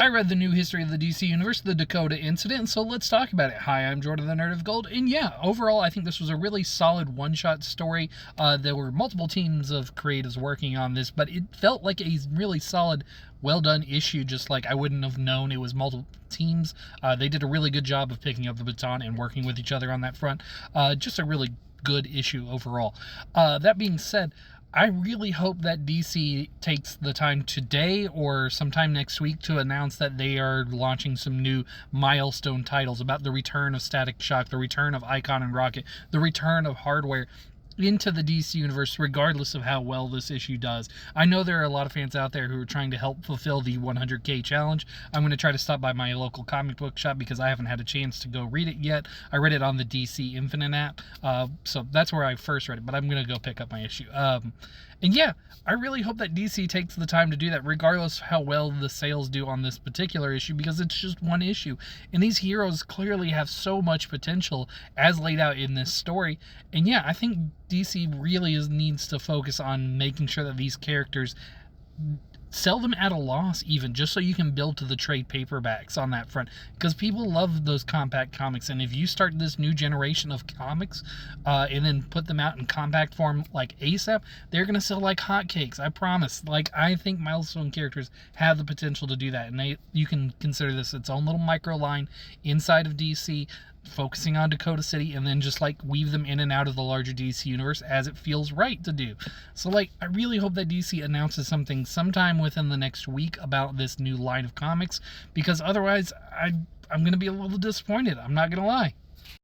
read the new history of the DC Universe, the Dakota Incident, so let's talk about it. Hi, I'm Jordan the Nerd of Gold, and yeah, overall, I think this was a really solid one-shot story. There were multiple teams of creatives working on this, but it felt like a really solid, well-done issue, just like I wouldn't have known it was multiple teams. They did a really good job of picking up the baton and working with each other on that front. Just a really good issue overall. That being said, I really hope that DC takes the time today or sometime next week to announce that they are launching some new milestone titles about the return of Static Shock, the return of Icon and Rocket, the return of Hardware into the DC Universe, regardless of how well this issue does. I know there are a lot of fans out there who are trying to help fulfill the 100K challenge. I'm going to try to stop by my local comic book shop because I haven't had a chance to go read it yet. I read it on the DC Infinite app, so that's where I first read it, but I'm going to go pick up my issue. And yeah, I really hope that DC takes the time to do that, regardless of how well the sales do on this particular issue, because it's just one issue. And these heroes clearly have so much potential as laid out in this story. And yeah, I think DC really needs to focus on making sure that these characters sell them at a loss, even just so you can build to the trade paperbacks on that front, because people love those compact comics. And if you start this new generation of comics and then put them out in compact form like ASAP, they're gonna sell like hotcakes, I promise. Like, I think milestone characters have the potential to do that, and you can consider this its own little micro line inside of DC, focusing on Dakota City, and then just like weave them in and out of the larger DC universe as it feels right to do. So like, I really hope that DC announces something sometime within the next week about this new line of comics, because otherwise I'm gonna be a little disappointed, I'm not gonna lie.